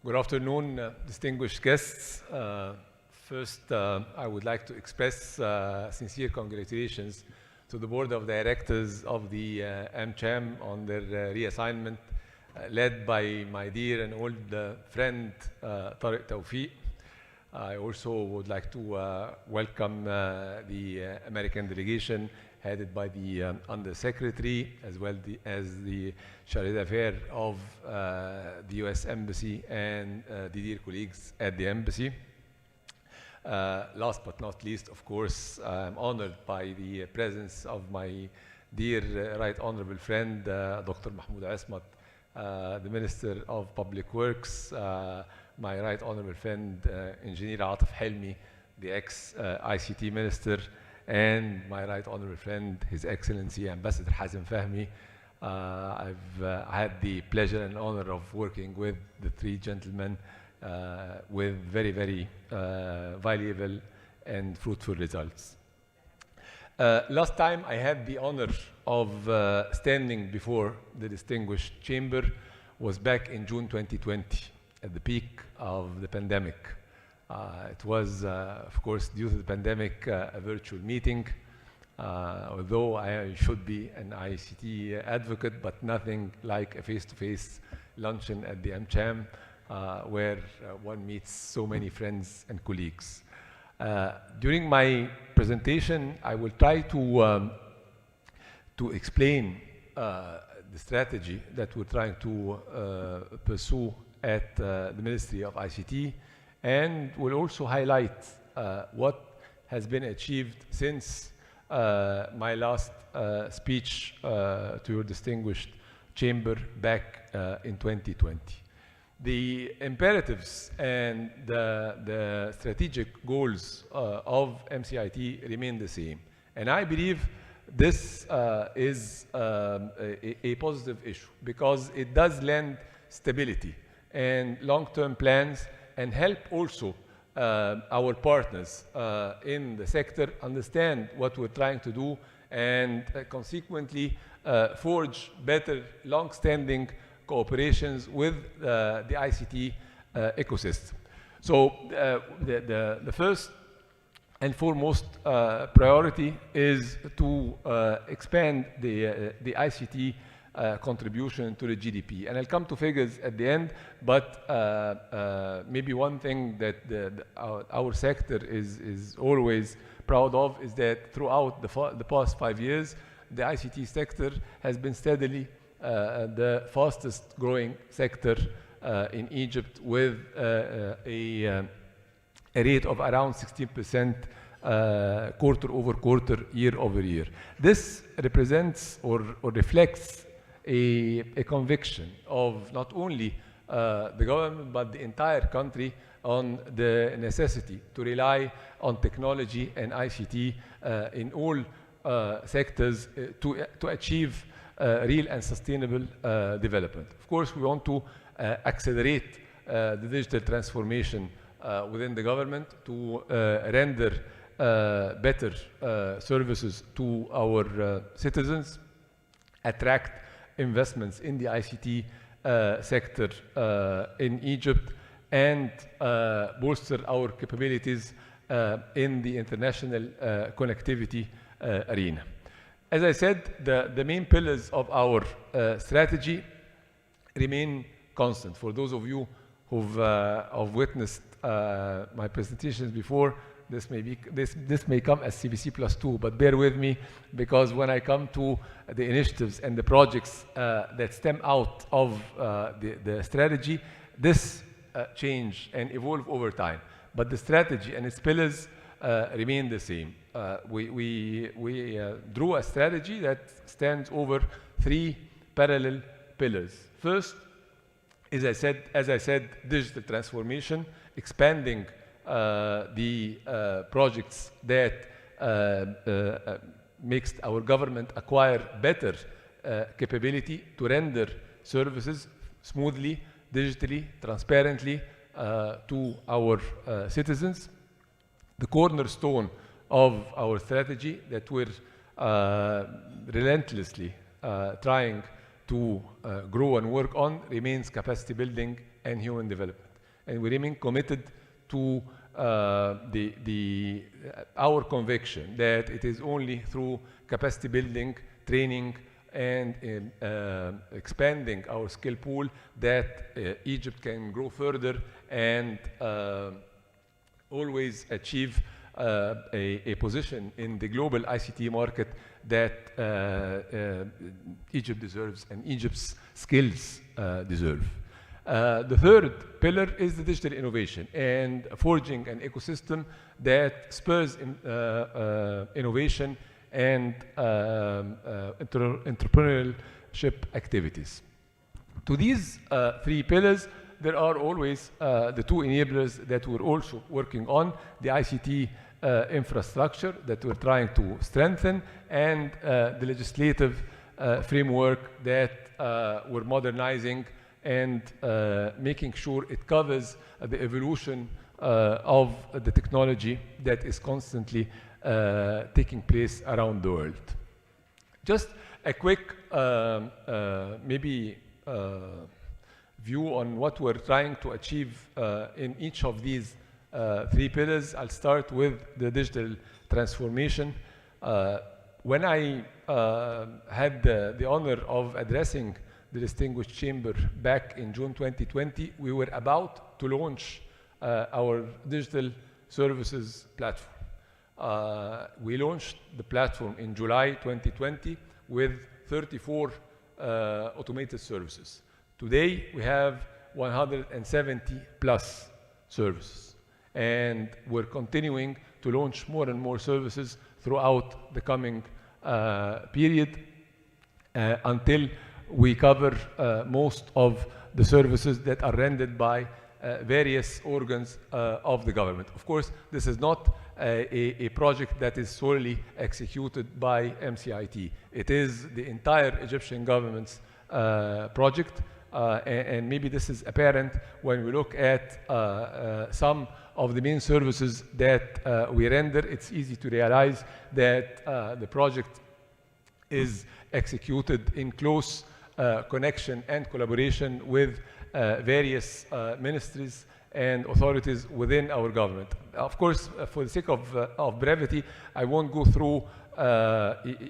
Good afternoon, distinguished guests. First, I would like to express sincere congratulations to the Board of Directors of the AmCham on their reassignment, led by my dear and old friend, Tariq Tawfiq. I also would like to welcome the American delegation headed by the Undersecretary, as well as the Chargé d'Affaires of the US Embassy and the dear colleagues at the Embassy. Last but not least, of course, I'm honored by the presence of my dear Right Honorable friend, Dr. Mahmoud Asmat, the Minister of Public Works, my Right Honorable friend, Engineer Atif Helmi, the ex-ICT Minister, and my Right Honorable friend, His Excellency Ambassador Hazem Fahmy. I've had the pleasure and honor of working with the three gentlemen with very, very valuable and fruitful results. Last time I had the honor of standing before the distinguished chamber was back in June 2020, at the peak of the pandemic. It was, of course, due to the pandemic, a virtual meeting, although I should be an ICT advocate, but nothing like a face-to-face luncheon at the AmCham, where one meets so many friends and colleagues. During my presentation, I will try to explain the strategy that we're trying to pursue at the Ministry of ICT, and will also highlight what has been achieved since my last speech to your distinguished chamber back in 2020. The imperatives and the strategic goals of MCIT remain the same. And I believe this is a positive issue because it does lend stability and long-term plans and help also our partners in the sector understand what we're trying to do and consequently forge better long-standing cooperations with the ICT ecosystem. So the first and foremost priority is to expand the ICT contribution to the GDP. And I'll come to figures at the end, but maybe one thing that our sector is always proud of is that throughout the past 5 years, the ICT sector has been steadily the fastest growing sector in Egypt with a rate of around 16% quarter over quarter, year over year. This represents or reflects a conviction of not only the government but the entire country on the necessity to rely on technology and ICT in all sectors to achieve real and sustainable development. Of course, we want to accelerate the digital transformation within the government to render better services to our citizens, attract investments in the ICT sector in Egypt, and bolster our capabilities in the international connectivity arena. As I said, the main pillars of our strategy remain constant. For those of you who've witnessed my presentations before, this may come as CBC +2, but bear with me because when I come to the initiatives and the projects that stem out of the strategy, this change and evolve over time. But the strategy and its pillars remain the same. We drew a strategy that stands over 3 parallel pillars. First, as I said, digital transformation, expanding the projects that makes our government acquire better capability to render services smoothly, digitally, transparently to our citizens. The cornerstone of our strategy that we're relentlessly trying to grow and work on remains capacity building and human development. And we remain committed to our conviction that it is only through capacity building, training, and expanding our skill pool that Egypt can grow further and always achieve a position in the global ICT market that Egypt deserves and Egypt's skills deserve. The third pillar is the digital innovation and forging an ecosystem that spurs innovation and entrepreneurship activities. To these three pillars, there are always the two enablers that we're also working on, the ICT infrastructure that we're trying to strengthen, and the legislative framework that we're modernizing and making sure it covers the evolution of the technology that is constantly taking place around the world. Just a quick view on what we're trying to achieve in each of these three pillars. I'll start with the digital transformation. When I had the honor of addressing the distinguished chamber back in June 2020, we were about to launch our digital services platform. We launched the platform in July 2020 with 34 automated services. Today, we have 170 plus services, and we're continuing to launch more and more services throughout the coming period until we cover most of the services that are rendered by various organs of the government. Of course, this is not a project that is solely executed by MCIT. It is the entire Egyptian government's project, and maybe this is apparent when we look at some of the main services that we render. It's easy to realize that the project is executed in close connection and collaboration with various ministries and authorities within our government. Of course, for the sake of brevity, I won't go through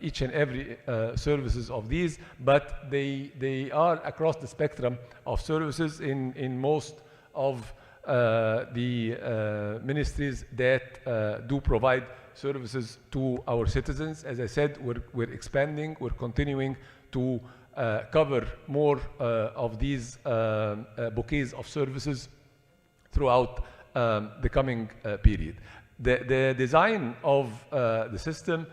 each and every services of these, but they are across the spectrum of services in most of the ministries that do provide services to our citizens. As I said, we're expanding, we're continuing to cover more of these bouquets of services throughout the coming period. The design of the system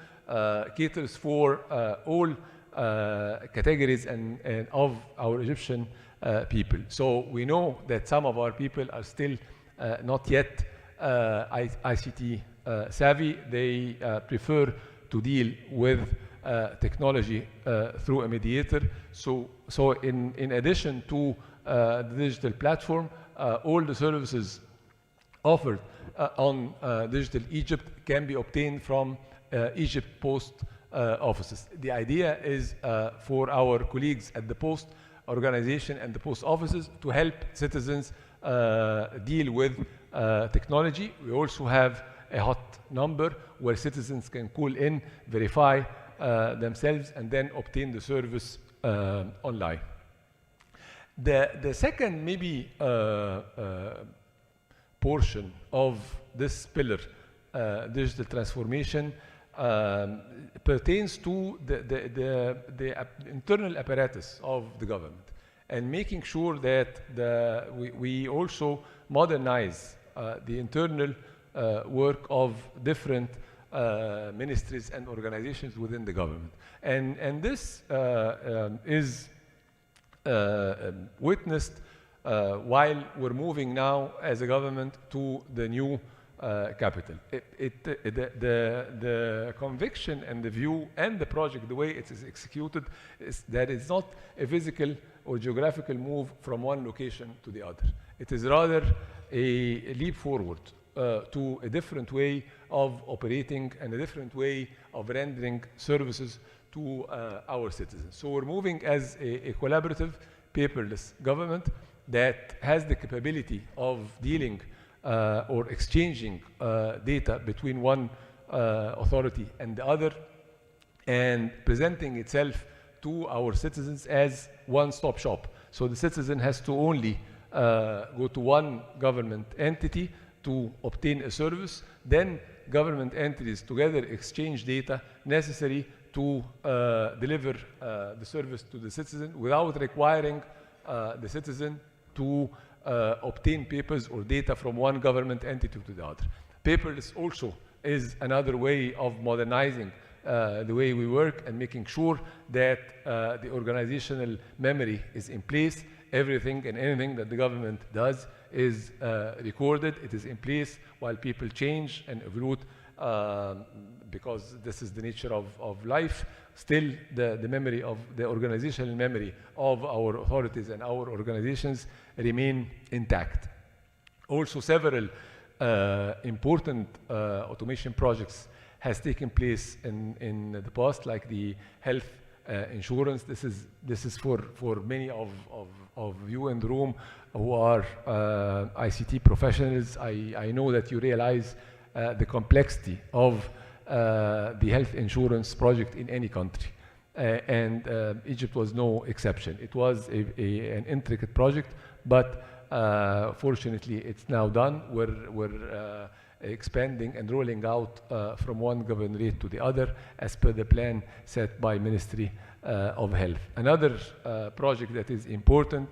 caters for all categories and of our Egyptian people. So we know that some of our people are still not yet ICT savvy. They prefer to deal with technology through a mediator. So in addition to the digital platform, all the services offered on Digital Egypt can be obtained from Egypt Post offices. The idea is for our colleagues at the Post organization and the Post offices to help citizens deal with technology. We also have a hot number where citizens can call in, verify themselves, and then obtain the service online. The second maybe portion of this pillar, digital transformation, pertains to the internal apparatus of the government and making sure that we also modernize the internal work of different ministries and organizations within the government. And this is witnessed while we're moving now as a government to the new capital. The conviction and the view and the project, the way it is executed, is that it's not a physical or geographical move from one location to the other. It is rather a leap forward to a different way of operating and a different way of rendering services to our citizens. So we're moving as a collaborative, paperless government, that has the capability of dealing or exchanging data between one authority and the other, and presenting itself to our citizens as one-stop shop. So the citizen has to only go to one government entity to obtain a service, then government entities together exchange data necessary to deliver the service to the citizen without requiring the citizen to obtain papers or data from one government entity to the other. Paperless also is another way of modernizing the way we work and making sure that the organizational memory is in place. Everything and anything that the government does is recorded, it is in place while people change and evolve, because this is the nature of life. Still, the memory of the organizational memory of our authorities and our organizations remain intact. Also, several important automation projects has taken place in the past, like the health insurance. This is for many of you in the room who are ICT professionals. I know that you realize the complexity of the health insurance project in any country. And Egypt was no exception. It was an intricate project, but fortunately it's now done. We're expanding and rolling out from one governorate to the other as per the plan set by Ministry of Health. Another project that is important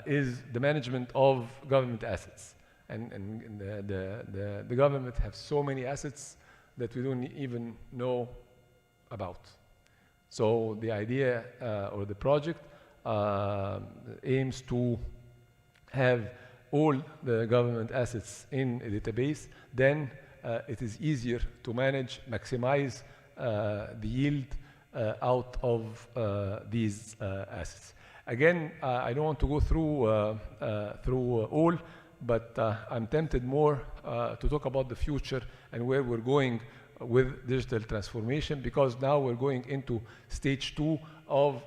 is the management of government assets. And the government has so many assets that we don't even know about. So the idea or the project aims to have all the government assets in a database. Then it is easier to manage, maximize the yield out of these assets. Again, I don't want to go through all, but I'm tempted more to talk about the future and where we're going with digital transformation, because now we're going into stage 2 of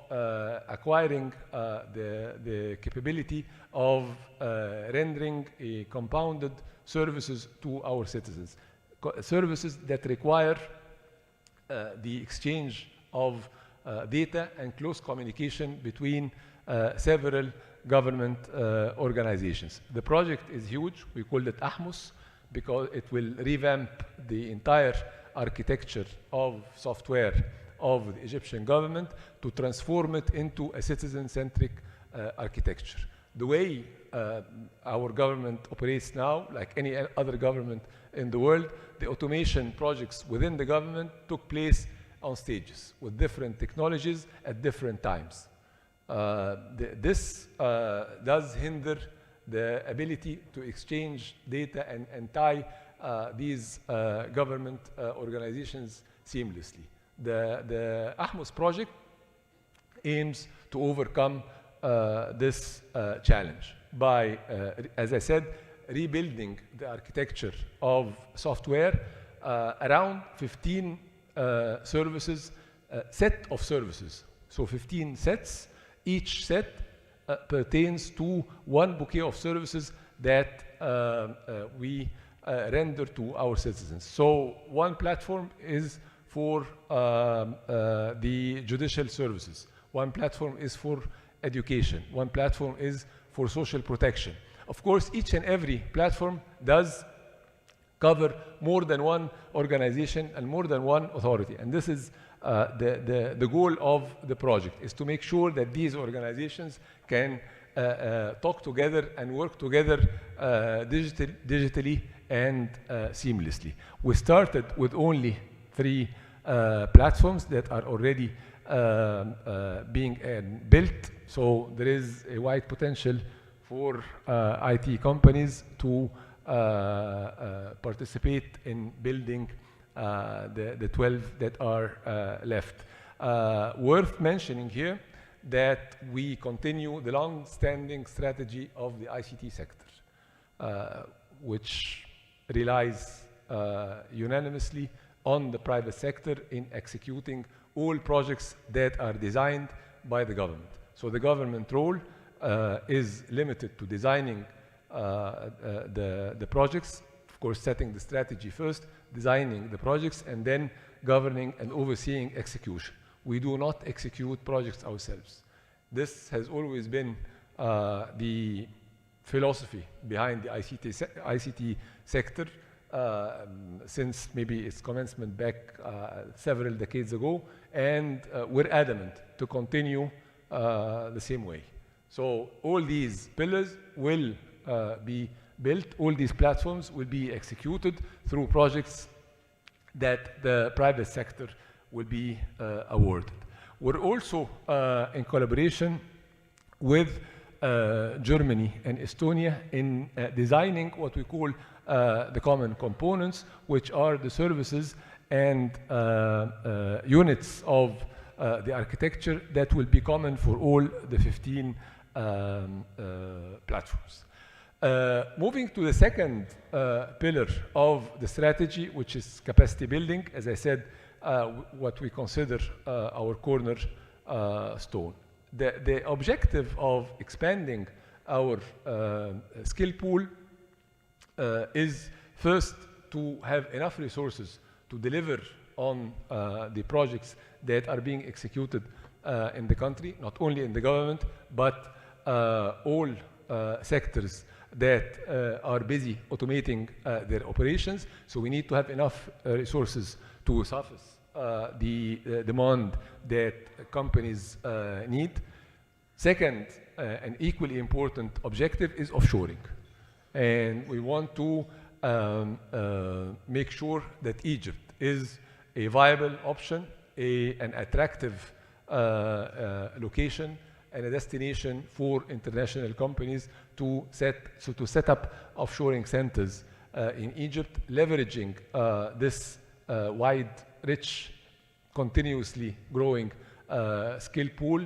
acquiring the capability of rendering a compounded services to our citizens. Services that require the exchange of data and close communication between several government organizations. The project is huge. We call it AHMUS because it will revamp the entire architecture of software of the Egyptian government to transform it into a citizen-centric architecture. The way our government operates now, like any other government in the world, the automation projects within the government took place on stages with different technologies at different times. This does hinder the ability to exchange data and tie these government organizations seamlessly. The AHMUS project aims to overcome this challenge by, as I said, rebuilding the architecture of software around 15 services, set of services. So 15 sets. Each set pertains to one bouquet of services that we render to our citizens. So one platform is for the judicial services. One platform is for education. One platform is for social protection. Of course, each and every platform does cover more than one organization and more than one authority. And this is the goal of the project, is to make sure that these organizations can talk together and work together digitally and seamlessly. We started with only 3 platforms that are already being built. So there is a wide potential for IT companies to participate in building the 12 that are left. Worth mentioning here that we continue the long-standing strategy of the ICT sector, which relies unanimously on the private sector in executing all projects that are designed by the government. So the government role is limited to designing the projects, of course setting the strategy first, designing the projects, and then governing and overseeing execution. We do not execute projects ourselves. This has always been the philosophy behind the ICT sector since maybe its commencement back several decades ago, and we're adamant to continue the same way. So all these pillars will be built, all these platforms will be executed through projects that the private sector will be awarded. We're also in collaboration with Germany and Estonia in designing what we call the common components, which are the services and units of the architecture that will be common for all the 15 platforms. Moving to the second pillar of the strategy, which is capacity building, as I said, what we consider our cornerstone. The objective of expanding our skill pool is first to have enough resources to deliver on the projects that are being executed in the country, not only in the government, but all sectors that are busy automating their operations. So we need to have enough resources to suffice the demand that companies need. Second, an equally important objective is offshoring. And we want to make sure that Egypt is a viable option, an attractive location, and a destination for international companies to set up offshoring centers in Egypt, leveraging this wide, rich, continuously growing skill pool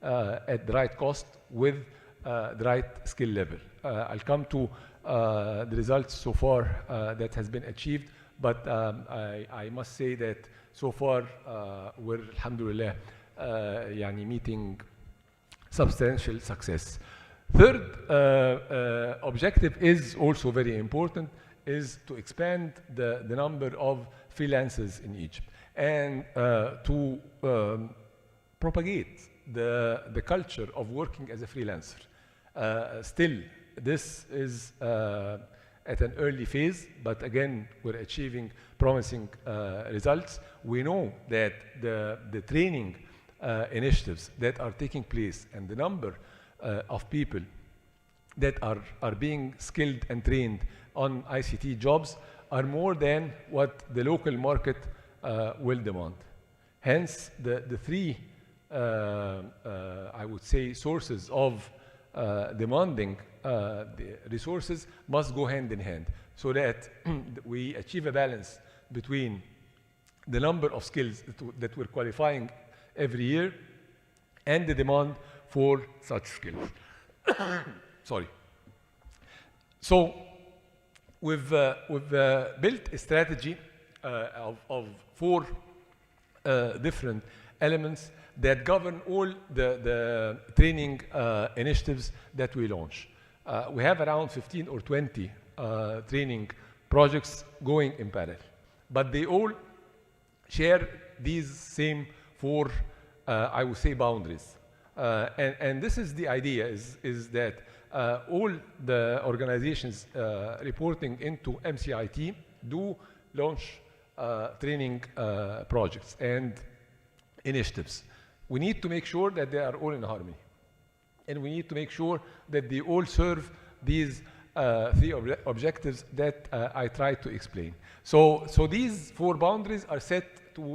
at the right cost with the right skill level. I'll come to the results so far that has been achieved, but I must say that so far we're, alhamdulillah, meeting substantial success. Third objective is also very important, is to expand the number of freelancers in Egypt and to propagate the culture of working as a freelancer. Still, this is at an early phase, but again, we're achieving promising results. We know that the training initiatives that are taking place and the number of people that are being skilled and trained on ICT jobs are more than what the local market will demand. Hence, the three, I would say, sources of demanding the resources must go hand in hand, so that we achieve a balance between the number of skills that we're qualifying every year and the demand for such skills. Sorry. So we've built a strategy of 4 different elements that govern all the training initiatives that we launch. We have around 15 or 20 training projects going in parallel, but they all share these same 4, I would say, boundaries. And this is the idea, is that all the organizations reporting into MCIT do launch training projects and initiatives. We need to make sure that they are all in harmony. And we need to make sure that they all serve these 3 objectives that I tried to explain. So these 4 boundaries are set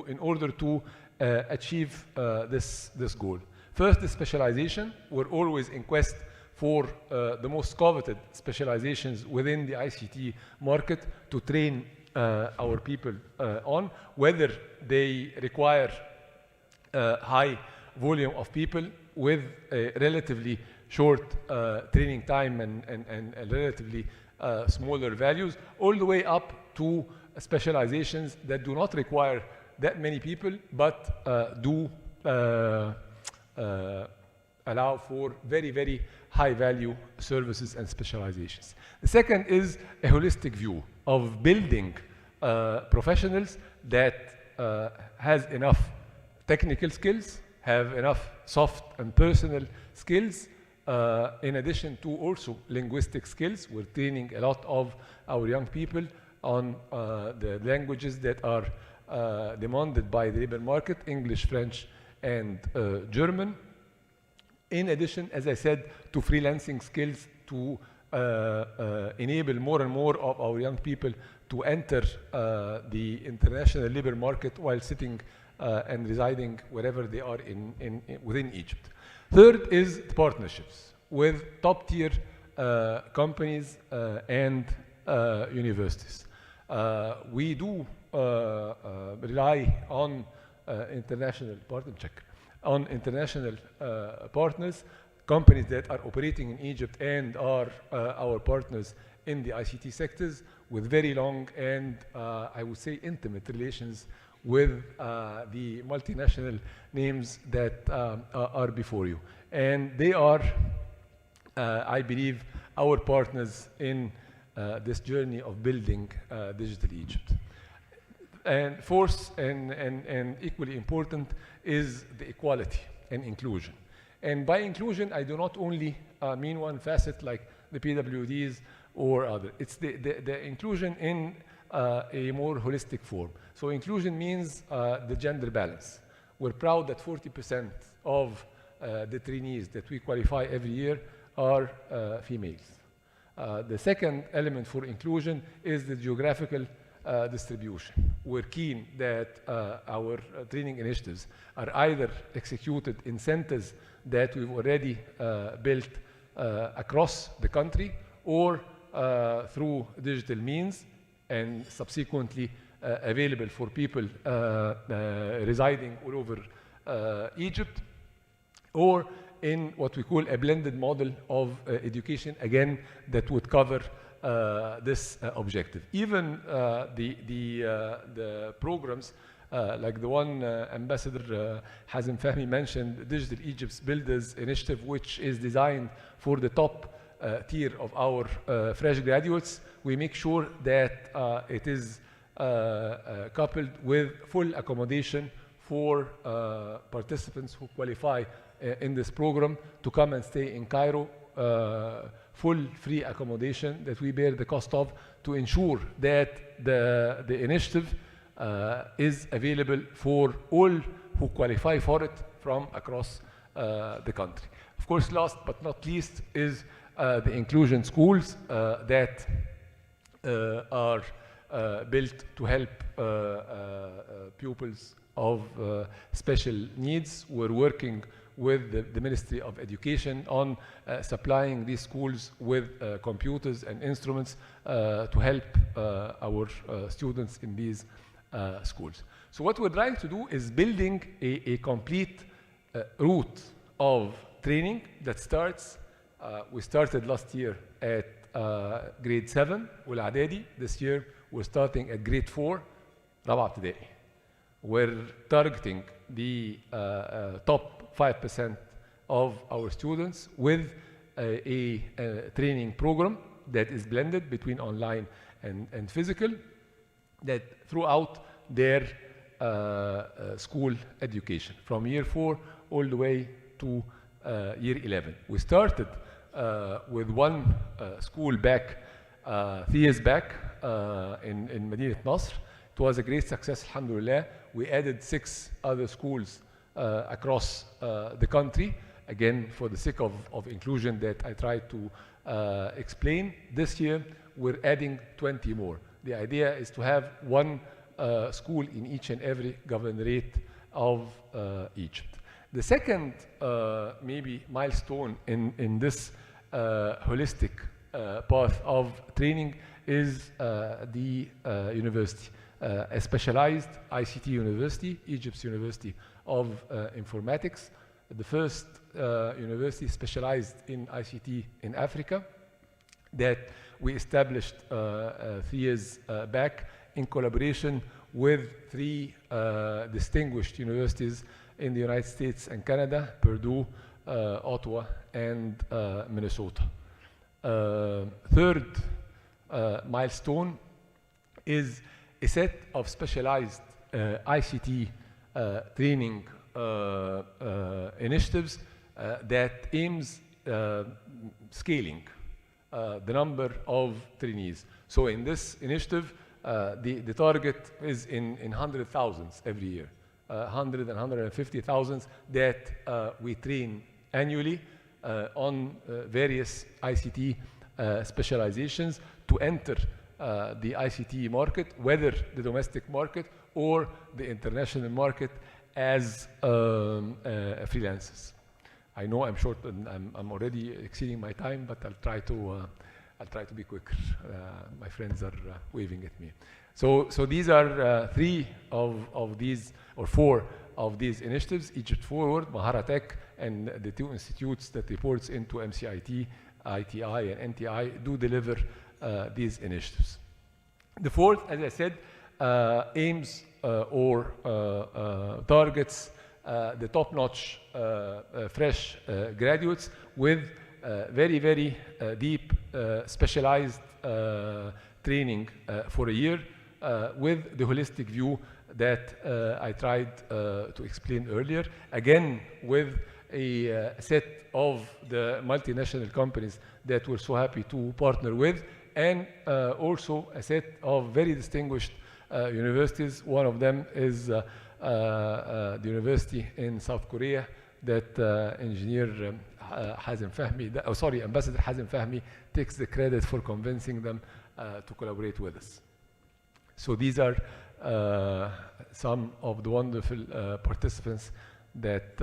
in order to achieve this goal. First, the specialization. We're always in quest for the most coveted specializations within the ICT market to train our people on, whether they require high volume of people with a relatively short training time and relatively smaller values, all the way up to specializations that do not require that many people, but do allow for very, very high-value services and specializations. The second is a holistic view of building professionals that has enough technical skills, have enough soft and personal skills, in addition to also linguistic skills. We're training a lot of our young people on the languages that are demanded by the labor market, English, French, and German. In addition, as I said, to freelancing skills to enable more and more of our young people to enter the international labor market while sitting and residing wherever they are within Egypt. Third is partnerships with top-tier companies and universities. We do rely on international partners, companies that are operating in Egypt and are our partners in the ICT sectors, with very long and I would say intimate relations with the multinational names that are before you. And they are, I believe, our partners in this journey of building digital Egypt. And fourth, and equally important, is the equality and inclusion. And by inclusion, I do not only mean one facet like the PWDs or other. It's the inclusion in a more holistic form. So inclusion means the gender balance. We're proud that 40% of the trainees that we qualify every year are females. The second element for inclusion is the geographical distribution. We're keen that our training initiatives are either executed in centers that we've already built across the country, or through digital means and subsequently available for people residing all over Egypt, or in what we call a blended model of education, again, that would cover this objective. Even the programs like the one Ambassador Hazem Fahmy mentioned, Digital Egypt's Builders Initiative, which is designed for the top tier of our fresh graduates, we make sure that it is coupled with full accommodation for participants who qualify in this program to come and stay in Cairo, full free accommodation that we bear the cost of, to ensure that the initiative is available for all who qualify for it from across the country. Of course, last but not least is the inclusion schools that are built to help pupils of special needs. We're working with the Ministry of Education on supplying these schools with computers and instruments to help our students in these schools. So what we're trying to do is building a complete route of training that starts, we started last year at grade 7, والإعدادي. This year we're starting at grade 4, رابعة ابتدائي. We're targeting the top 5% of our students with a training program that is blended between online and physical, that throughout their school education, from year 4 all the way to year 11. We started with one school back 3 years back in Medina Nasr. It was a great success, alhamdulillah. We added 6 other schools across the country, again for the sake of inclusion that I tried to explain. This year we're adding 20 more. The idea is to have one school in each and every governorate of Egypt. The second maybe milestone in this holistic path of training is the university, a specialized ICT university, Egypt's University of Informatics, the first university specialized in ICT in Africa, that we established 3 years back in collaboration with 3 distinguished universities in the United States and Canada, Purdue, Ottawa and Minnesota. Third milestone is a set of specialized ICT training initiatives that aims scaling the number of trainees. So in this initiative, the target is in hundred thousands every year, 100 and 150,000 that we train annually on various ICT specializations to enter the ICT market, whether the domestic market or the international market, as freelancers. I know I'm short and I'm already exceeding my time, but I'll try to be quicker. My friends are waving at me. So these are three of these, or four of these initiatives: Egypt Forward, Mahara Tech, and the two institutes that reports into MCIT, ITI and NTI do deliver these initiatives. The fourth, as I said, aims or targets the top-notch fresh graduates with very, very deep specialized training for a year with the holistic view that I tried to explain earlier, again with a set of the multinational companies that we're so happy to partner with, and also a set of very distinguished universities. One of them is the university in South Korea that Ambassador Hazem Fahmy takes the credit for convincing them to collaborate with us. So these are some of the wonderful participants that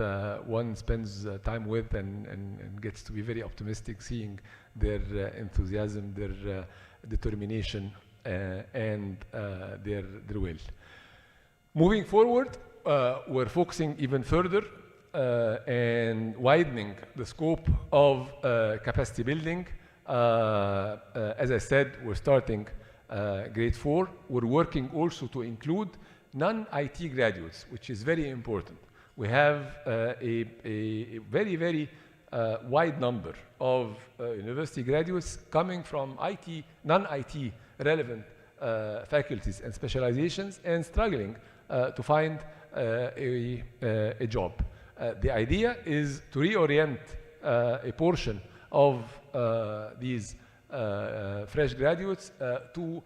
one spends time with and gets to be very optimistic, seeing their enthusiasm, their determination, and their will. Moving forward, we're focusing even further and widening the scope of capacity building. As I said, we're starting grade 4. We're working also to include non-IT graduates, which is very important. We have a very, very wide number of university graduates coming from IT, non-IT relevant faculties and specializations, and struggling to find a job. The idea is to reorient a portion of these fresh graduates to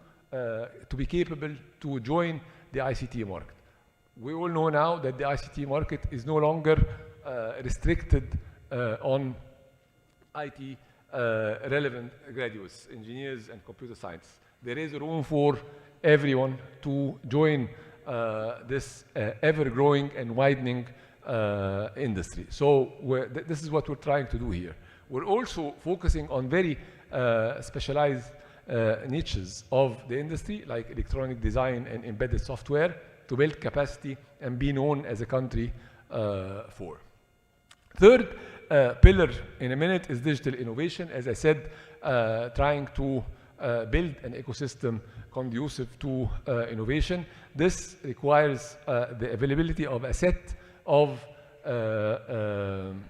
be capable to join the ICT market. We all know now that the ICT market is no longer restricted on IT relevant graduates, engineers and computer science. There is room for everyone to join this ever-growing and widening industry. So this is what we're trying to do here. We're also focusing on very specialized niches of the industry, like electronic design and embedded software, to build capacity and be known as a country for. Third pillar in a minute is digital innovation. As I said, trying to build an ecosystem conducive to innovation. This requires the availability of a set of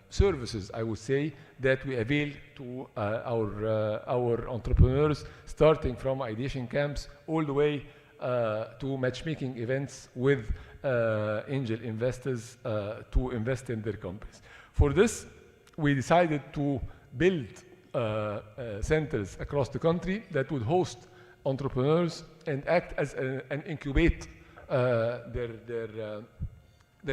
services, I would say, that we avail to our entrepreneurs, starting from ideation camps all the way to matchmaking events with angel investors to invest in their companies. For this, we decided to build centers across the country that would host entrepreneurs and act as an incubate their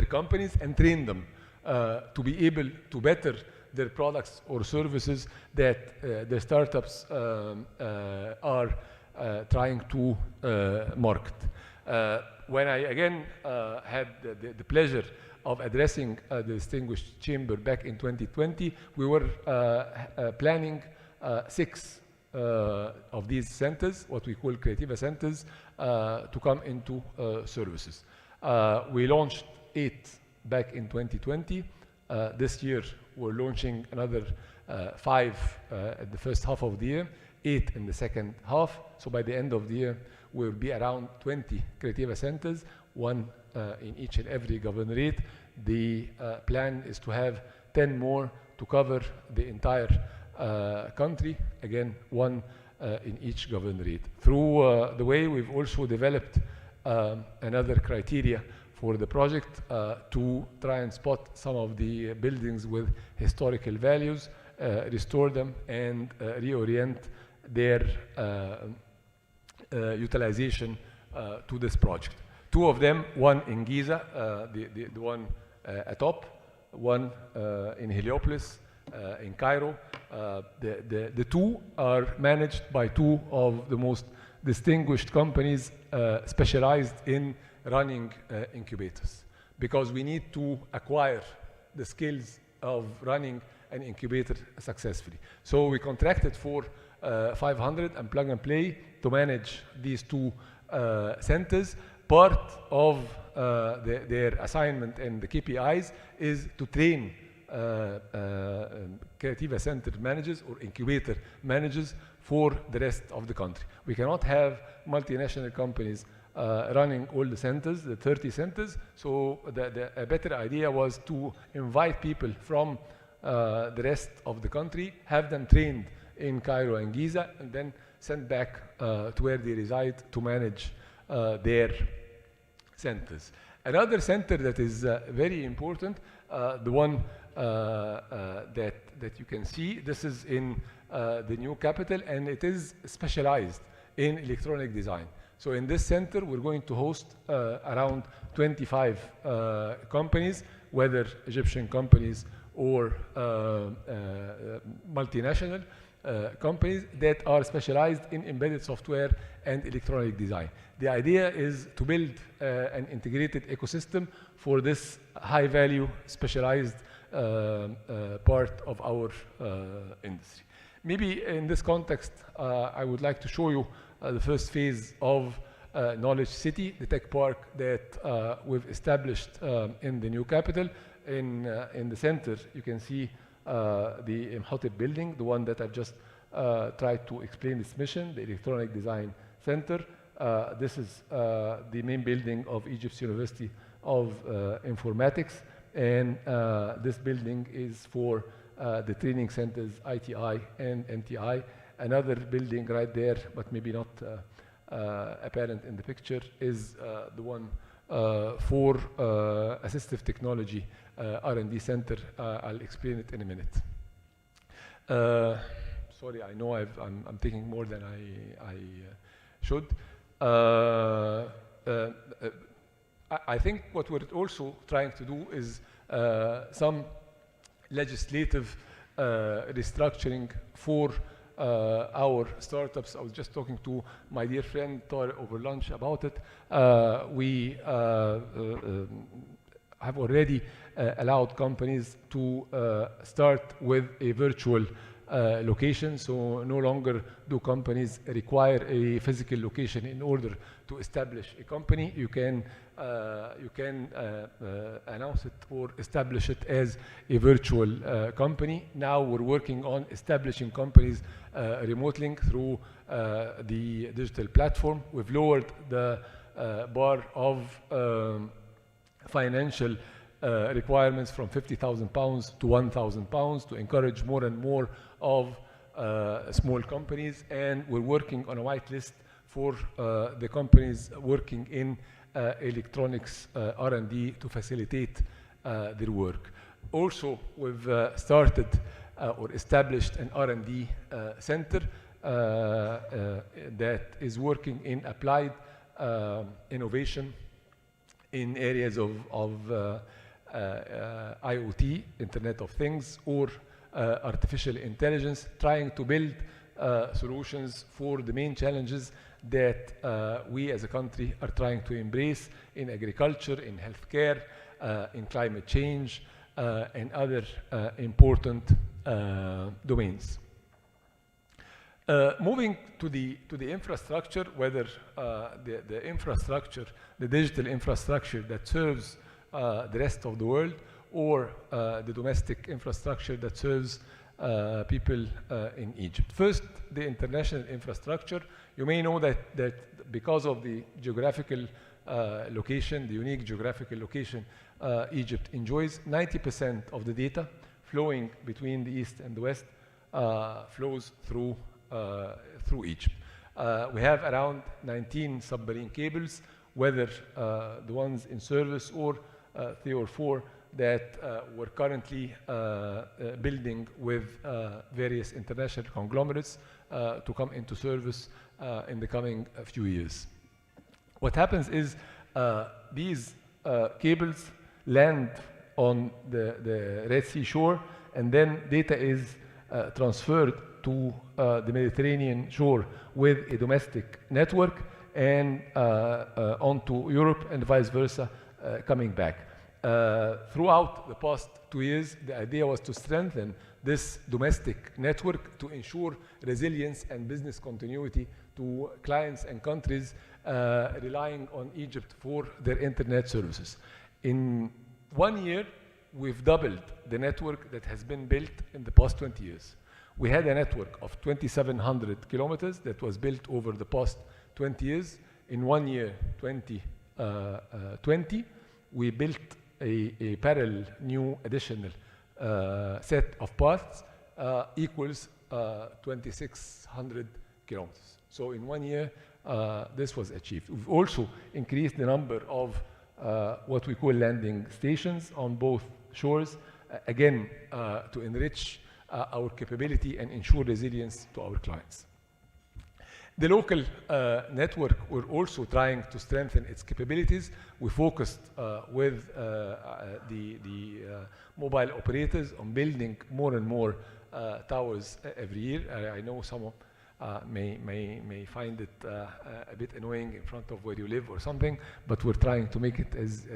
companies and train them to be able to better their products or services that the startups are trying to market. When I again had the pleasure of addressing the distinguished chamber back in 2020, we were planning 6 of these centers, what we call Creativa centers, to come into services. We launched 8 back in 2020. This year, we're launching another 5 at the first half of the year, 8 in the second half. So by the end of the year, we'll be around 20 Creativa centers, 1 in each and every governorate. The plan is to have 10 more to cover the entire country, again, one in each governorate. Through the way, we've also developed another criteria for the project to try and spot some of the buildings with historical values, restore them, and reorient their utilization to this project. Two of them, one in Giza, the one atop, one in Heliopolis, in Cairo. The two are managed by two of the most distinguished companies specialized in running incubators, because we need to acquire the skills of running an incubator successfully. So we contracted for 500 and plug and play to manage these two centers. Part of their assignment and the KPIs is to train Creativa Center managers or incubator managers for the rest of the country. We cannot have multinational companies running all the centers, the 30 centers, so a better idea was to invite people from the rest of the country, have them trained in Cairo and Giza, and then sent back to where they reside to manage their centers. Another center that is very important, the one that you can see, this is in the new capital, and it is specialized in electronic design. So in this center, we're going to host around 25 companies, whether Egyptian companies or multinational companies that are specialized in embedded software and electronic design. The idea is to build an integrated ecosystem for this high-value, specialized part of our industry. Maybe in this context, I would like to show you the first phase of Knowledge City, the tech park that we've established in the new capital. In the center, you can see the Imhotep building, the one that I've just tried to explain its mission, the Electronic Design Center. This is the main building of Egypt's University of Informatics, and this building is for the training centers ITI and MTI. Another building right there, but maybe not apparent in the picture, is the one for assistive technology R&D center. I'll explain it in a minute. Sorry, I know I'm taking more than I should. I think what we're also trying to do is some legislative restructuring for our startups. I was just talking to my dear friend Tariq over lunch about it. We have already allowed companies to start with a virtual location, so no longer do companies require a physical location in order to establish a company. You can announce it or establish it as a virtual company. Now we're working on establishing companies remotely through the digital platform. We've lowered the bar of financial requirements from £50,000 to £1,000 to encourage more and more of small companies, and we're working on a white list for the companies working in electronics R&D to facilitate their work. Also, we've started or established an R&D center that is working in applied innovation in areas of IoT, Internet of Things, or artificial intelligence, trying to build solutions for the main challenges that we as a country are trying to embrace in agriculture, in healthcare, in climate change, and other important domains. Moving to the infrastructure, whether the infrastructure, the digital infrastructure that serves the rest of the world, or the domestic infrastructure that serves people in Egypt. First, the international infrastructure. You may know that because of the geographical location, the unique geographical location Egypt enjoys, 90% of the data flowing between the east and the west flows through Egypt. We have around 19 submarine cables, whether the ones in service or 3 or 4 that we're currently building with various international conglomerates to come into service in the coming few years. What happens is these cables land on the Red Sea shore, and then data is transferred to the Mediterranean shore with a domestic network and onto Europe and vice versa coming back. Throughout the past 2 years, the idea was to strengthen this domestic network to ensure resilience and business continuity to clients and countries relying on Egypt for their internet services. In 1 year, we've doubled the network that has been built in the past 20 years. We had a network of 2,700 kilometers that was built over the past 20 years. In 1 year, 2020, we built a parallel new additional set of paths equals 2,600 kilometers. So in 1 year, this was achieved. We've also increased the number of what we call landing stations on both shores, again, to enrich our capability and ensure resilience to our clients. The local network, we're also trying to strengthen its capabilities. We focused with the mobile operators on building more and more towers every year. I know some may find it a bit annoying in front of where you live or something, but we're trying to make it as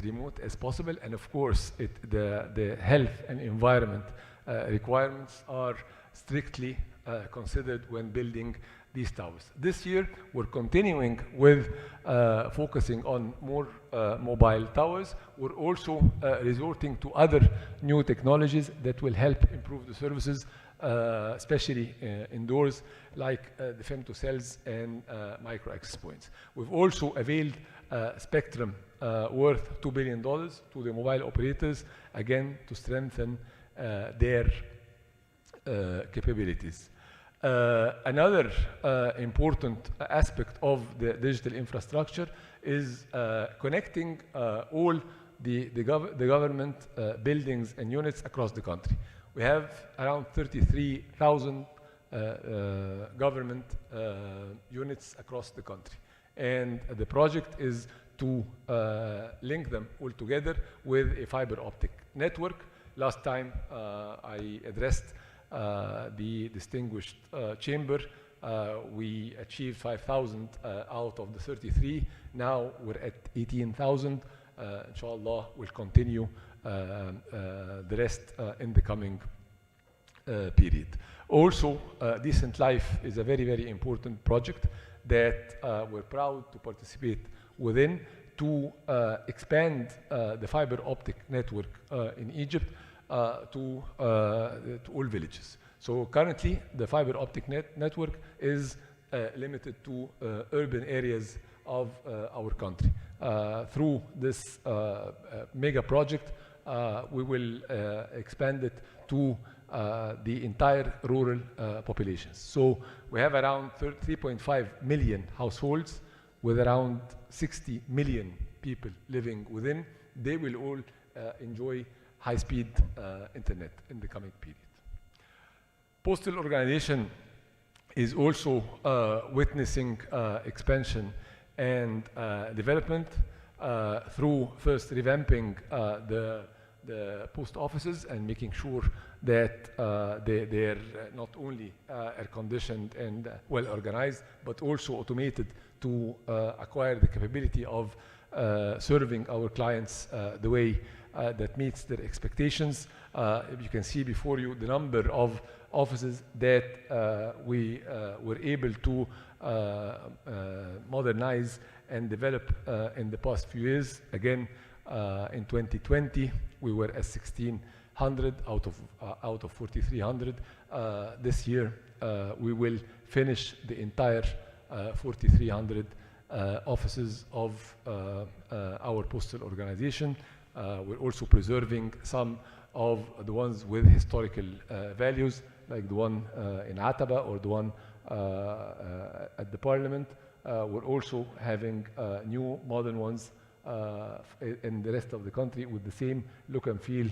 remote as possible. And of course, the health and environment requirements are strictly considered when building these towers. This year, we're continuing with focusing on more mobile towers. We're also resorting to other new technologies that will help improve the services, especially indoors, like the femtocells and micro access points. We've also availed spectrum worth $2 billion to the mobile operators, again, to strengthen their capabilities. Another important aspect of the digital infrastructure is connecting all the government buildings and units across the country. We have around 33,000 government units across the country. And the project is to link them all together with a fiber optic network. Last time I addressed the distinguished chamber, we achieved 5,000 out of the 33. Now we're at 18,000. Inshallah, we'll continue the rest in the coming period. Also, Decent Life is a very, very important project that we're proud to participate within to expand the fiber optic network in Egypt to all villages. So currently, the fiber optic network is limited to urban areas of our country. Through this mega project, we will expand it to the entire rural populations. So we have around 3.5 million households with around 60 million people living within. They will all enjoy high-speed internet in the coming period. Postal organization is also witnessing expansion and development through first revamping the post offices and making sure that they're not only air-conditioned and well-organized, but also automated to acquire the capability of serving our clients the way that meets their expectations. You can see before you the number of offices that we were able to modernize and develop in the past few years. Again, in 2020, we were at 1,600 out of 4,300. This year, we will finish the entire 4,300 offices of our postal organization. We're also preserving some of the ones with historical values, like the one in Ataba or the one at the Parliament. We're also having new modern ones in the rest of the country with the same look and feel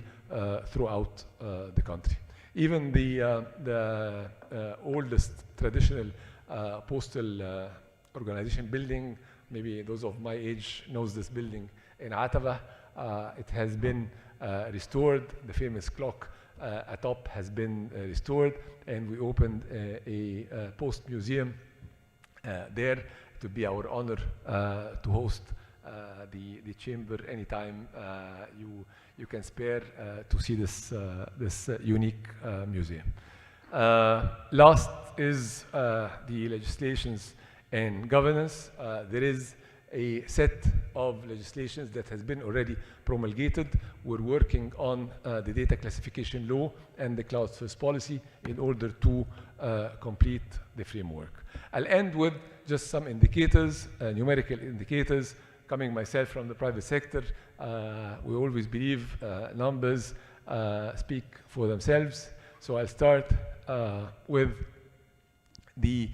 throughout the country. Even the oldest traditional postal organization building, maybe those of my age knows this building in Ataba. It has been restored. The famous clock atop has been restored, and we opened a post museum there. It would be our honor to host the chamber anytime you can spare to see this unique museum. Last is the legislations and governance. There is a set of legislations that has been already promulgated. We're working on the data classification law and the cloud first policy in order to complete the framework. I'll end with just some indicators, numerical indicators. Coming myself from the private sector, we always believe numbers speak for themselves. So I'll start with the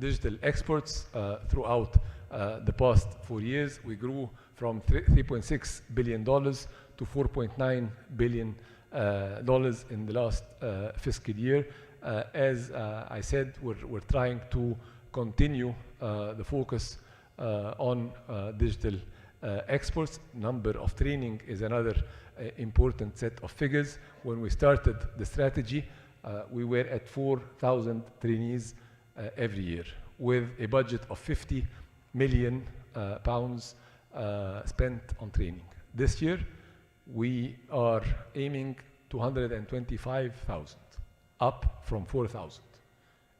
digital exports. Throughout the past 4 years, we grew from $3.6 billion to $4.9 billion in the last fiscal year. As I said, we're trying to continue the focus on digital exports. Number of training is another important set of figures. When we started the strategy, we were at 4,000 trainees every year with a budget of 50 million pounds spent on training. This year, we are aiming 225,000, up from 4,000.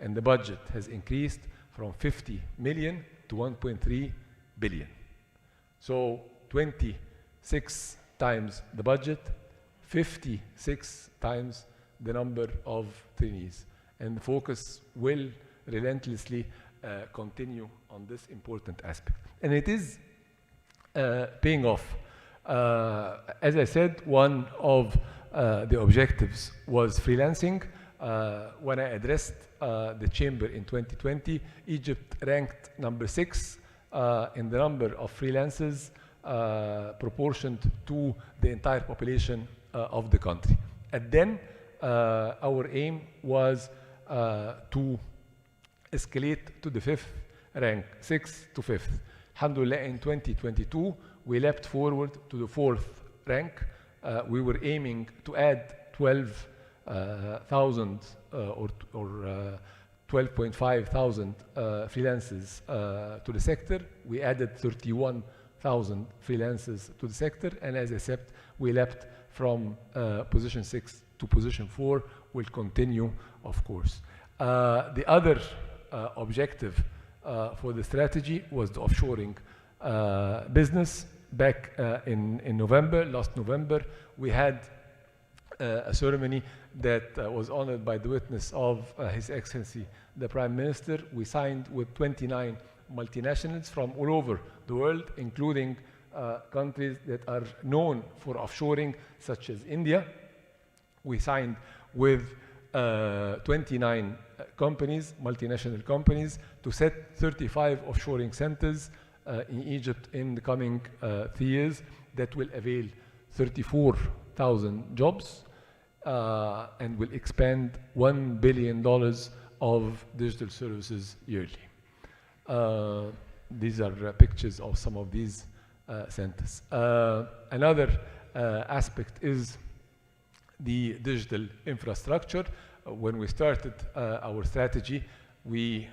And the budget has increased from 50 million to 1.3 billion. So 26 times the budget, 56 times the number of trainees. And the focus will relentlessly continue on this important aspect. And it is paying off. As I said, one of the objectives was freelancing. When I addressed the chamber in 2020, Egypt ranked number 6 in the number of freelancers proportioned to the entire population of the country. And then our aim was to escalate to the 5th rank, 6th to 5th. Alhamdulillah, in 2022, we leapt forward to the 4th rank. We were aiming to add 12,000 or 12.5 thousand freelancers to the sector. We added 31,000 freelancers to the sector, and as I said, we leapt from position 6 to position 4. Will continue, of course. The other objective for the strategy was the offshoring business. Back in November, last November, we had a ceremony that was honored by the witness of His Excellency, the Prime Minister. We signed with 29 multinationals from all over the world, including countries that are known for offshoring, such as India. We signed with 29 companies, multinational companies, to set 35 offshoring centers in Egypt in the coming 3 years that will avail 34,000 jobs and will expand $1 billion of digital services yearly. These are pictures of some of these centers. Another aspect is the digital infrastructure. When we started our strategy, we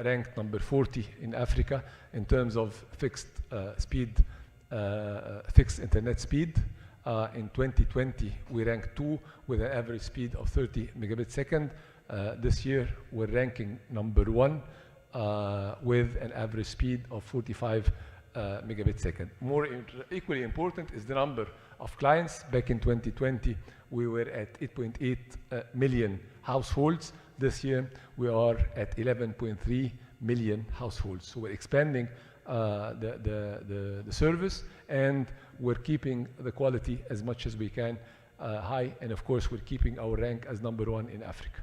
ranked number 40 in Africa in terms of fixed internet speed. In 2020, we ranked 2 with an average speed of 30 megabits second. This year, we're ranking number 1 with an average speed of 45 megabits second. Equally important is the number of clients. Back in 2020, we were at 8.8 million households. This year, we are at 11.3 million households. So we're expanding the service, and we're keeping the quality as much as we can high, and of course we're keeping our rank as #1 in Africa.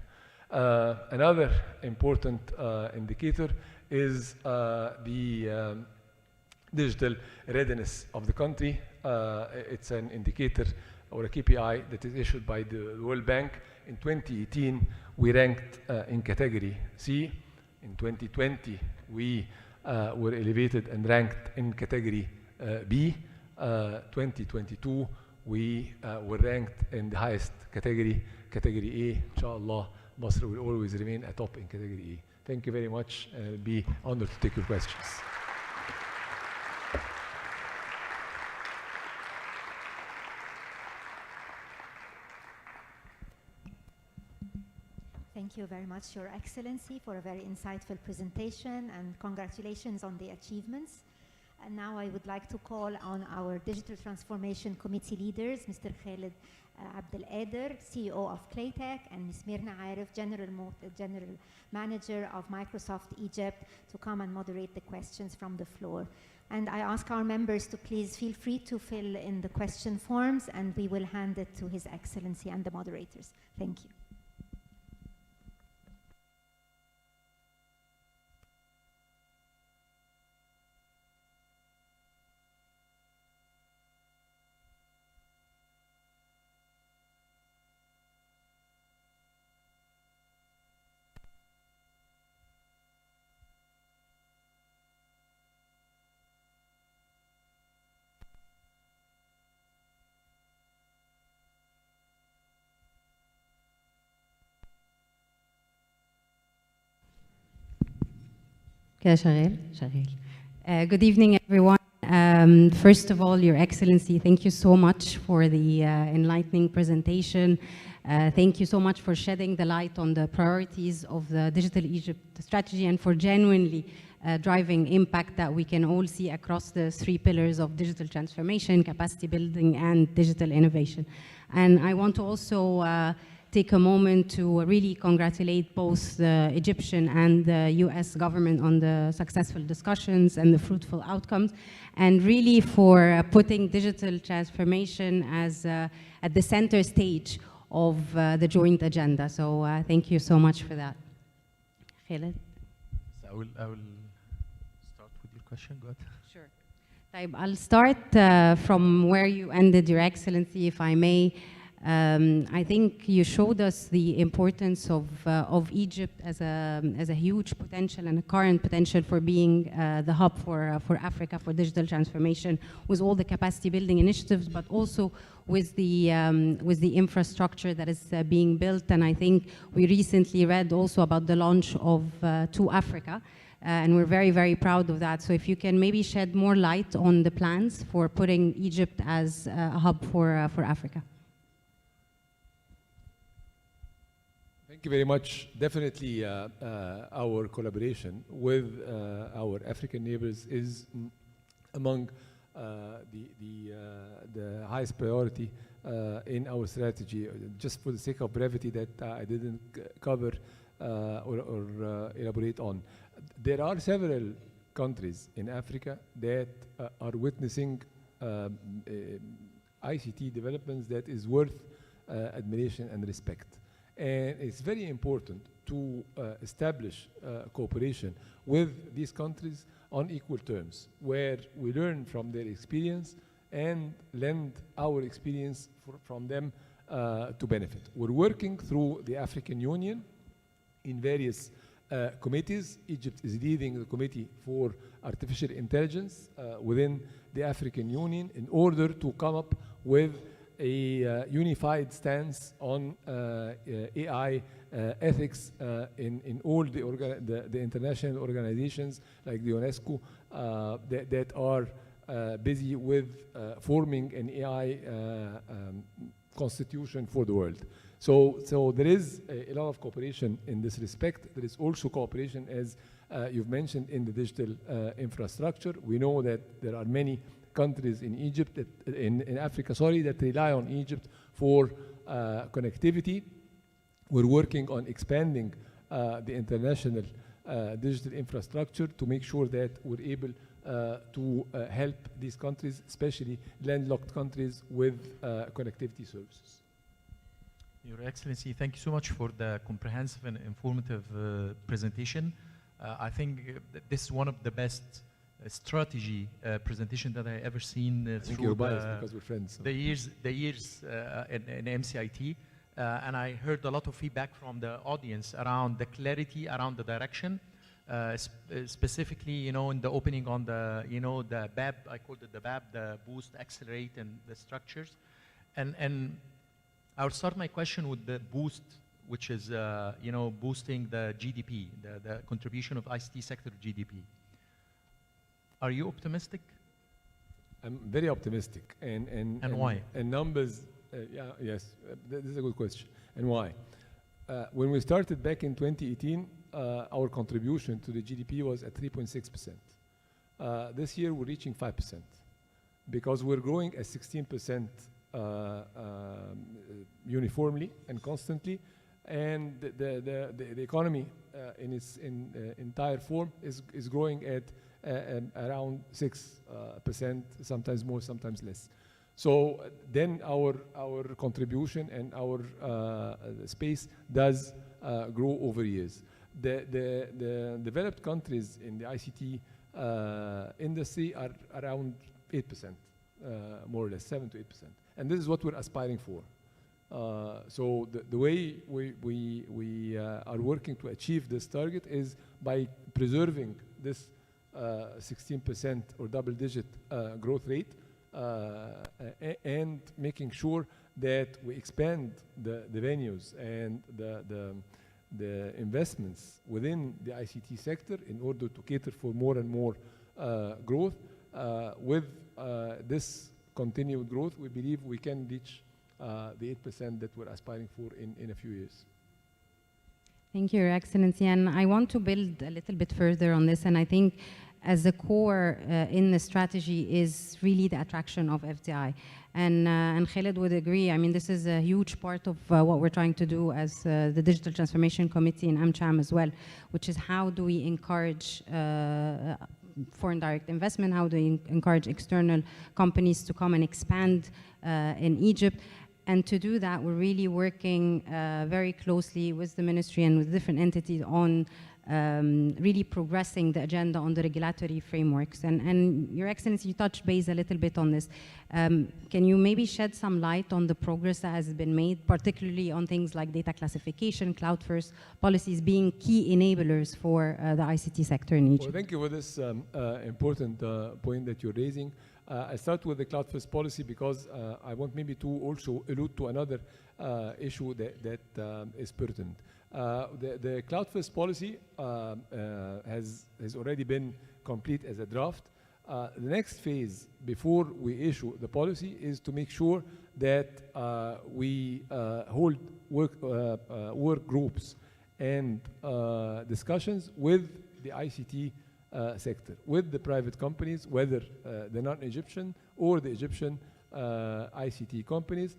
Another important indicator is the digital readiness of the country. It's an indicator or a KPI that is issued by the World Bank. In 2018, we ranked in category C. In 2020, we were elevated and ranked in category B. 2022, we were ranked in the highest category, category A. Inshallah, Masr will always remain atop in category A. Thank you very much, and I'll be honored to take your questions. Thank you very much, Your Excellency, for a very insightful presentation, and congratulations on the achievements. And now I would like to call on our Digital Transformation Committee leaders, Mr. Khalid Abdel-Ader, CEO of Claytech, and Ms. Mirna Arif, General Manager of Microsoft Egypt, to come and moderate the questions from the floor. And I ask our members to please feel free to fill in the question forms, and we will hand it to His Excellency and the moderators. Thank you. Good evening, everyone. First of all, Your Excellency, thank you so much for the enlightening presentation. Thank you so much for shedding the light on the priorities of the Digital Egypt strategy, and for genuinely driving impact that we can all see across the 3 pillars of digital transformation, capacity building, and digital innovation. And I want to also take a moment to really congratulate both the Egyptian and the US government on the successful discussions and the fruitful outcomes, and really for putting digital transformation as at the center stage of the joint agenda. So thank you so much for that. Khalid? I will start with your question. Go ahead. Sure. I'll start from where you ended, Your Excellency, if I may. I think you showed us the importance of Egypt as a huge potential and a current potential for being the hub for Africa for digital transformation, with all the capacity building initiatives, but also with the infrastructure that is being built. And I think we recently read also about the launch of To Africa. And we're very, very proud of that. So if you can maybe shed more light on the plans for putting Egypt as a hub for Africa. Thank you very much. Definitely our collaboration with our African neighbors is among the highest priority in our strategy. Just for the sake of brevity that I didn't cover or elaborate on. There are several countries in Africa that are witnessing ICT developments that is worth admiration and respect. And it's very important to establish cooperation with these countries on equal terms, where we learn from their experience and lend our experience from them to benefit. We're working through the African Union in various committees. Egypt is leading the committee for artificial intelligence within the African Union in order to come up with a unified stance on AI ethics in all the international organizations like the UNESCO that are busy with forming an AI constitution for the world. So there is a lot of cooperation in this respect. There is also cooperation, as you've mentioned, in the digital infrastructure. We know that there are many countries in Egypt, in Africa, that rely on Egypt for connectivity. We're working on expanding the international digital infrastructure to make sure that we're able to help these countries, especially landlocked countries, with connectivity services. Your Excellency, thank you so much for the comprehensive and informative presentation. I think that this is one of the best strategy presentation that I ever seen through you're biased because we're friends. So. the years in MCIT. And I heard a lot of feedback from the audience around the clarity, around the direction, specifically, you know, in the opening on the, you know, the BAB, I called it the BAB, the boost, accelerate, and the structures. And I'll start my question with the boost, which is, you know, boosting the GDP, the contribution of ICT sector to GDP. Are you optimistic? I'm very optimistic. And why? And numbers, yes, this is a good question. And why? When we started back in 2018, our contribution to the GDP was at 3.6%. This year, we're reaching 5% because we're growing at 16% uniformly and constantly, and the economy in its entire form is growing at around 6%, sometimes more, sometimes less. So then our contribution and our space does grow over years. The developed countries in the ICT industry are around 8%, more or less, 7 to 8%. And this is what we're aspiring for. So the way we are working to achieve this target is by preserving this 16% or double-digit growth rate and making sure that we expand the venues and the investments within the ICT sector in order to cater for more and more growth. With this continued growth, we believe we can reach the 8% that we're aspiring for in a few years. Thank you, Your Excellency. And I want to build a little bit further on this. And I think as a core in the strategy is really the attraction of FDI. And Khaled would agree. I mean, this is a huge part of what we're trying to do as the Digital Transformation Committee in AmCham as well, which is how do we encourage foreign direct investment, how do we encourage external companies to come and expand in Egypt. And to do that, we're really working very closely with the ministry and with different entities on really progressing the agenda on the regulatory frameworks. And Your Excellency, you touched base a little bit on this. Can you maybe shed some light on the progress that has been made, particularly on things like data classification, cloud-first policies being key enablers for the ICT sector in Egypt? Well, thank you for this important point that you're raising. I start with the cloud-first policy because I want maybe to also allude to another issue that is pertinent. The cloud-first policy has already been complete as a draft. The next phase before we issue the policy is to make sure that we hold work groups and discussions with the ICT sector, with the private companies, whether the non-Egyptian or the Egyptian ICT companies,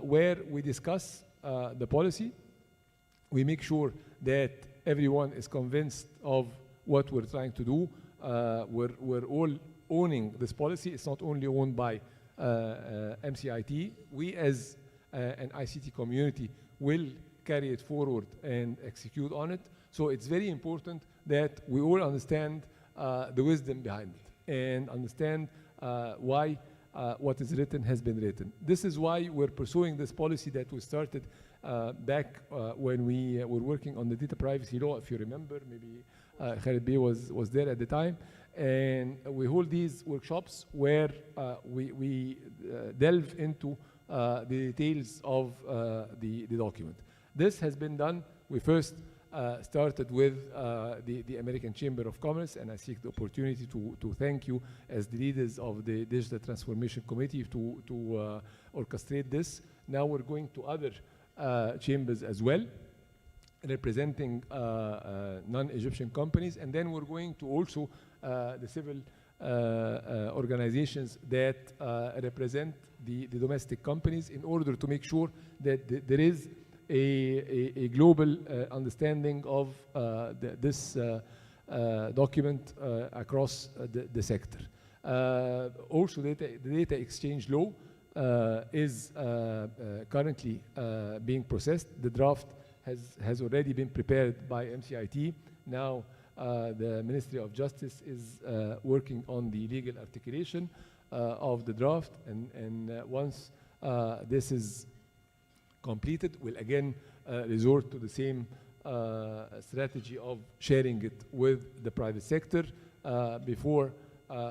where we discuss the policy. We make sure that everyone is convinced of what we're trying to do. We're all owning this policy. It's not only owned by MCIT. We as an ICT community will carry it forward and execute on it. So it's very important that we all understand the wisdom behind it and understand why what is written has been written. This is why we're pursuing this policy that we started back when we were working on the data privacy law. If you remember, maybe Khaled Bey was there at the time. And we hold these workshops where we delve into the details of the document. This has been done. We first started with the American Chamber of Commerce, and I seek the opportunity to thank you as the leaders of the Digital Transformation Committee to orchestrate this. Now we're going to other chambers as well, representing non-Egyptian companies, and then we're going to also the civil organizations that represent the domestic companies in order to make sure that there is a global understanding of this document across the sector. Also, the data exchange law is currently being processed. The draft has already been prepared by MCIT. Now the Ministry of Justice is working on the legal articulation of the draft, and once this is completed, we'll again resort to the same strategy of sharing it with the private sector before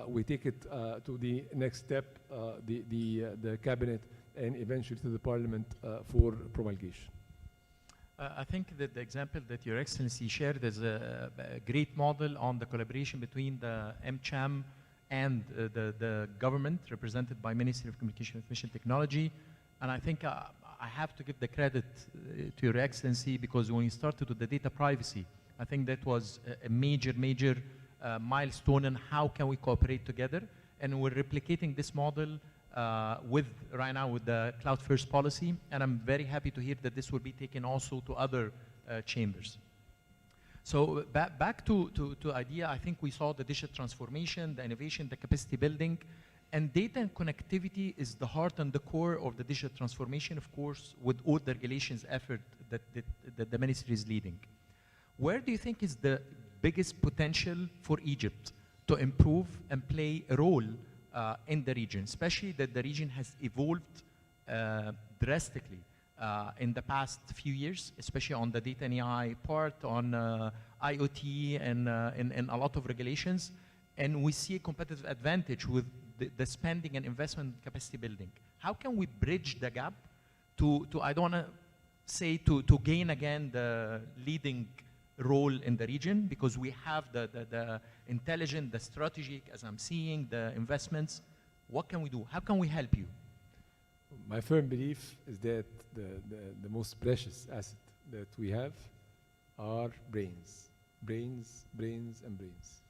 we take it to the next step, the cabinet, and eventually to the parliament for promulgation. I think that the example that Your Excellency shared is a great model on the collaboration between the AmCham and the government, represented by Ministry of Communication and Information Technology. And I think I have to give the credit to Your Excellency, because when you started with the data privacy, I think that was a major milestone in how can we cooperate together. And we're replicating this model right now with the cloud first policy, and I'm very happy to hear that this will be taken also to other chambers. So back to idea, I think we saw the digital transformation, the innovation, the capacity building, and data and connectivity is the heart and the core of the digital transformation, of course, with all the regulations effort that the ministry is leading. Where do you think is the biggest potential for Egypt to improve and play a role in the region, especially that the region has evolved drastically in the past few years, especially on the data and AI part, on IoT and a lot of regulations, and we see a competitive advantage with the spending and investment capacity building. How can we bridge the gap to I don't want to say to gain again the leading role in the region, because we have the intelligent, the strategic, as I'm seeing, the investments. What can we do? How can we help you? My firm belief is that the most precious asset that we have are brains. Brains, brains, and brains.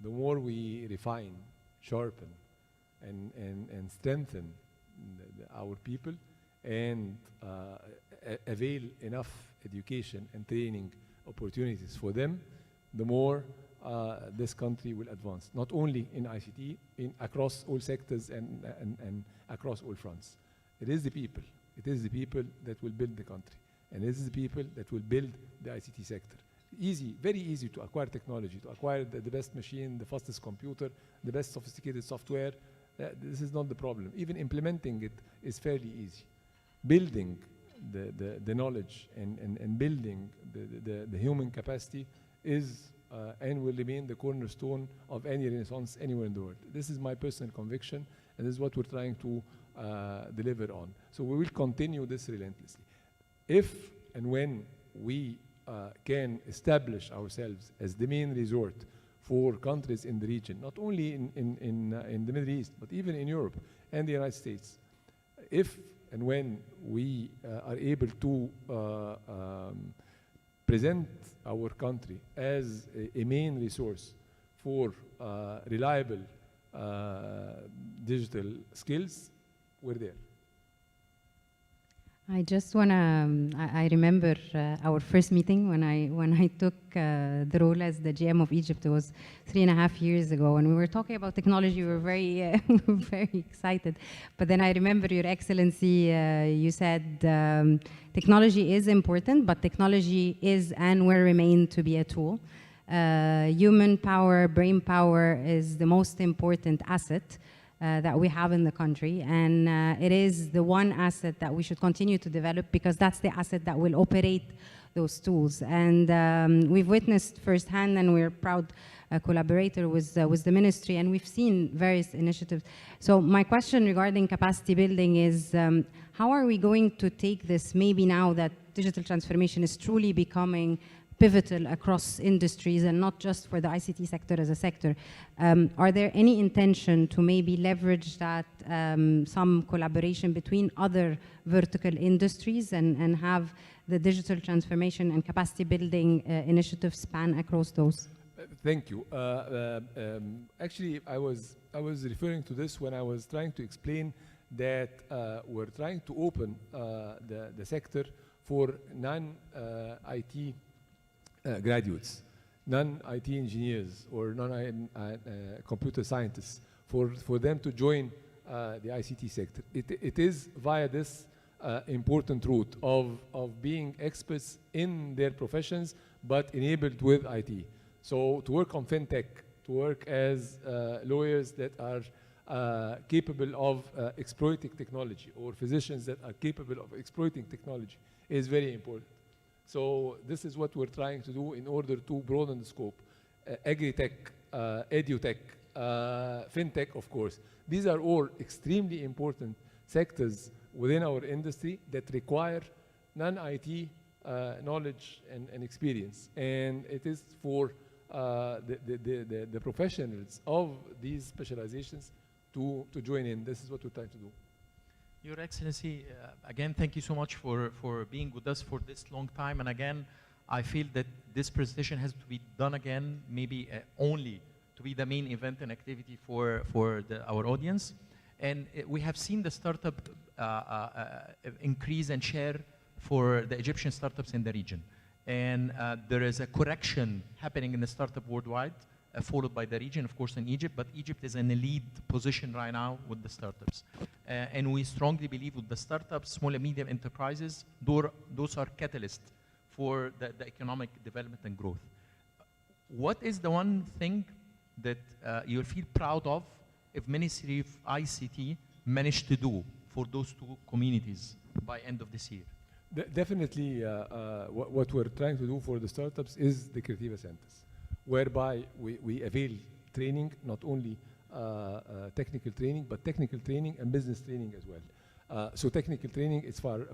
The more we refine, sharpen, and strengthen our people, and avail enough education and training opportunities for them, the more this country will advance, not only in ICT, across all sectors and across all fronts. It is the people. It is the people that will build the country. And it is the people that will build the ICT sector. Easy, very easy to acquire technology, to acquire the best machine, the fastest computer, the best sophisticated software. This is not the problem. Even implementing it is fairly easy. Building the knowledge and building the human capacity is and will remain the cornerstone of any renaissance anywhere in the world. This is my personal conviction, and this is what we're trying to deliver on. So we will continue this relentlessly. If and when we can establish ourselves as the main resort for countries in the region, not only in the Middle East, but even in Europe and the United States, if and when we are able to present our country as a main resource for reliable digital skills, we're there. I just want to, I remember our first meeting when I took the role as the GM of Egypt. It was 3.5 years ago, and we were talking about technology. We were very, very excited. But then I remember, Your Excellency, you said technology is important, but technology is and will remain to be a tool. Human power, brain power is the most important asset that we have in the country, and it is the one asset that we should continue to develop, because that's the asset that will operate those tools. And we've witnessed firsthand, and we're proud collaborator with the ministry, and we've seen various initiatives. So my question regarding capacity building is, how are we going to take this, maybe now that digital transformation is truly becoming pivotal across industries and not just for the ICT sector as a sector? Are there any intention to maybe leverage that, some collaboration between other vertical industries and have the digital transformation and capacity building initiatives span across those? Thank you. Actually, I was referring to this when I was trying to explain that we're trying to open the sector for non-IT graduates. non-IT engineers or non-computer scientists for them to join the ICT sector. It is via this important route of being experts in their professions, but enabled with IT. So to work on fintech, to work as lawyers that are capable of exploiting technology, or physicians that are capable of exploiting technology, is very important. So this is what we're trying to do in order to broaden the scope. Agri-tech, edu-tech, fintech, of course. These are all extremely important sectors within our industry that require non-IT knowledge and experience. And it is for the professionals of these specializations to join in. This is what we're trying to do. Your Excellency, again, thank you so much for being with us for this long time. And again, I feel that this presentation has to be done again, maybe only to be the main event and activity for our audience. And we have seen the startup increase and share for the Egyptian startups in the region. And there is a correction happening in the startup worldwide, followed by the region, of course, in Egypt. But Egypt is in a lead position right now with the startups. And we strongly believe with the startups, small and medium enterprises, those are catalysts for the economic development and growth. What is the one thing that you feel proud of if Ministry of ICT managed to do for those two communities by end of this year? Definitely, what we're trying to do for the startups is the Creativa Centers, whereby we avail training, not only technical training, but technical training and business training as well. So technical training is for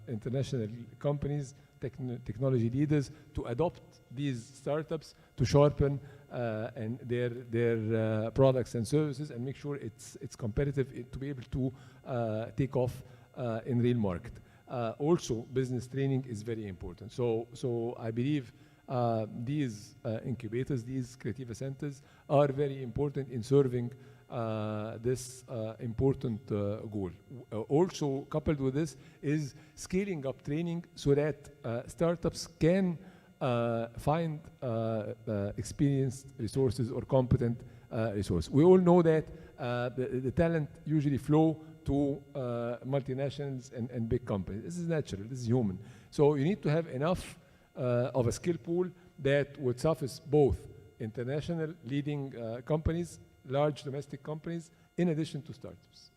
international companies, technology leaders, to adopt these startups, to sharpen and their products and services, and make sure it's competitive, to be able to take off in real market. Also, business training is very important. So I believe these incubators, these Creativa Centers, are very important in serving this important goal. Also, coupled with this is scaling up training so that startups can find experienced resources or competent resources. We all know that the talent usually flow to multinationals and big companies. This is natural, this is human. So you need to have enough of a skill pool that would suffice both international leading companies, large domestic companies, in addition to startups.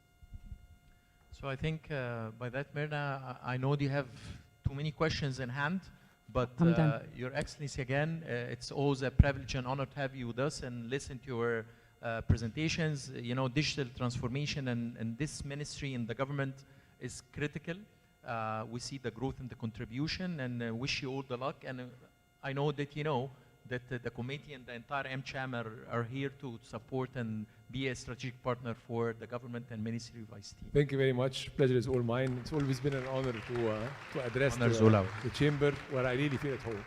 So I think by that, Myrna, I know you have too many questions in hand, but Your Excellency, again, it's always a privilege and honor to have you with us and listen to your presentations. You know, digital transformation and this ministry and the government is critical. We see the growth and the contribution, and wish you all the luck. And I know that you know that the committee and the entire AmCham are here to support and be a strategic partner for the government and Ministry of ICT. Thank you very much. Pleasure is all mine. It's always been an honor to address the chamber, where I really feel at home.